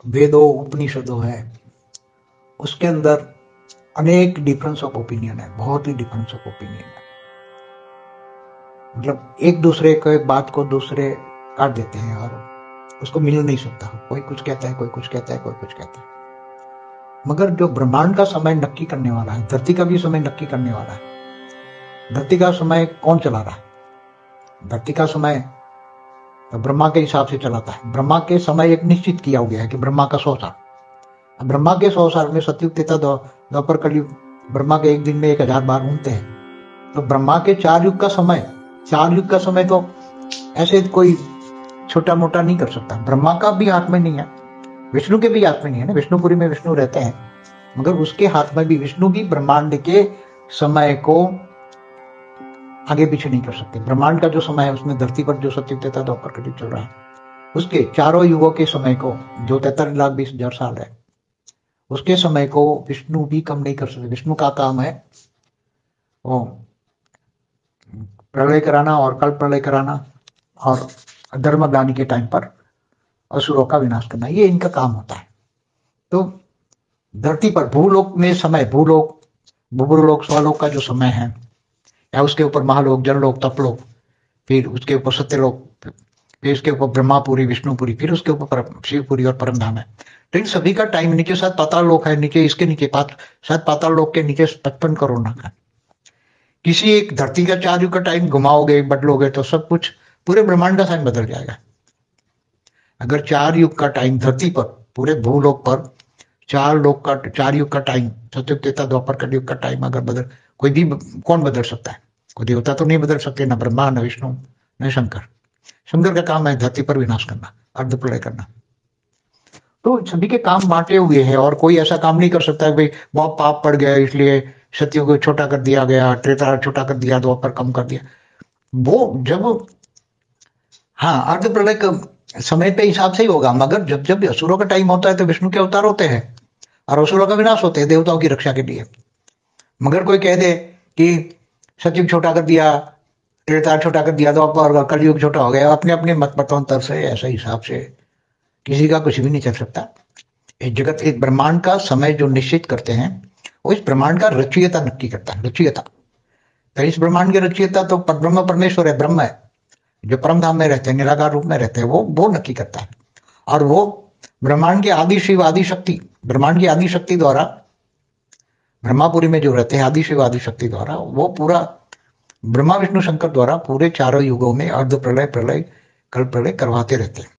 वेदों उपनिषदों है, उसके अंदर अनेक डिफरेंस ऑफ ओपिनियन है, बहुत ही डिफरेंस ऑफ ओपिनियन है। मतलब एक दूसरे के बात को दूसरे काट देते हैं और उसको मिल नहीं सकता। कोई कुछ कहता है, कोई कुछ कहता है, कोई कुछ कहता है। मगर जो ब्रह्मांड का समय नक्की करने वाला है, धरती का भी समय नक्की करने वाला है। धरती का समय कौन चला रहा है? धरती का समय तो ब्रह्मा के हिसाब से चलाता है। ब्रह्मा के समय एक निश्चित किया हो गया है कि ब्रह्मा का 100 साल। ब्रह्मा के 100 साल में सतयुग त्रेता द्वापर कलयुग, ब्रह्मा के एक दिन में 1000 बार घूमते हैं। तो ब्रह्मा के 4 युग का समय, 4 युग का समय तो ऐसे कोई छोटा मोटा नहीं कर सकता। ब्रह्मा का भी हाथ में नहीं है, विष्णु के भी हाथ में नहीं है ना। विष्णुपुरी में विष्णु रहते हैं, मगर उसके हाथ में भी, विष्णु भी ब्रह्मांड के समय को आगे पीछे नहीं कर सकते। ब्रह्मांड का जो समय है उसमें धरती पर जो सतयुग त्रेता द्वापर कलयुग चल रहा है, उसके चारों युगों के समय को, जो 43,20,000 साल है, उसके समय को विष्णु भी कम नहीं कर सकते। विष्णु का काम है वो प्रलय कराना और कल प्रलय कराना और धर्मग्लानि के टाइम पर असुरों का विनाश करना, ये इनका काम होता है। तो धरती पर भूलोक में समय, भूलोक, भूलोक, स्वलोक का जो समय है, या उसके ऊपर महालोक, जनलोक, तपलोक, फिर उसके ऊपर सत्यलोक, फिर उसके ऊपर ब्रह्मापुरी, विष्णुपुरी, फिर उसके ऊपर शिवपुरी और परमधाम है। तो इन सभी का टाइम, नीचे शायद पाताल लोक है, नीचे इसके नीचे शायद पाताल लोक के नीचे 55 करोड़ नाग है। किसी एक धरती का 4 युग का टाइम घुमाओगे, बदलोगे तो सब कुछ, पूरे ब्रह्मांड का साइन बदल जाएगा। अगर 4 युग का टाइम धरती पर, पूरे भूलोक पर 4 युग का टाइम, सतयुग त्रेता द्वापर कलयुग का टाइम अगर बदल, कोई भी, कौन बदल सकता है? कोई देवता तो नहीं बदल सकते, न ब्रह्मा, न विष्णु, न शंकर। शंकर का काम है धरती पर विनाश करना, अर्ध प्रलय करना। तो सभी के काम बांटे हुए हैं और कोई ऐसा काम नहीं कर सकता है भाई बहुत पाप पड़ गया इसलिए सतयुग को छोटा कर दिया गया, त्रेता छोटा कर दिया, द्वापर कम कर दिया। वो जब, हाँ, अर्ध प्रलय समय पे हिसाब से ही होगा। मगर जब जब असुरों का टाइम होता है तो विष्णु के अवतार होते हैं और असुरों का विनाश होते हैं देवताओं की रक्षा के लिए। मगर कोई कह दे कि सतयुग छोटा कर दिया, त्रेता छोटा कर दिया, द्वापर कलयुग छोटा हो गया, अपने अपने मत मतों से, ऐसे हिसाब से किसी का कुछ भी नहीं चल सकता। इस जगत, एक ब्रह्मांड का समय जो निश्चित करते हैं, वो इस ब्रह्मांड का रचयिता नक्की करता है। रचयिता, तो इस ब्रह्मांड के रचयिता तो ब्रह्म परमेश्वर है, ब्रह्म है, जो परम धाम में रहते हैं, निराकार रूप में रहते हैं, वो नक्की करता है। और वो ब्रह्मांड के आदि शिव, आदि शक्ति, ब्रह्मांड की आदि शक्ति द्वारा, ब्रह्मापुरी में जो रहते हैं आदि शिव, आदि शक्ति द्वारा, वो पूरा ब्रह्मा विष्णु शंकर द्वारा पूरे चारों युगों में अर्ध प्रलय, प्रलय, कल प्रलय करवाते रहते हैं।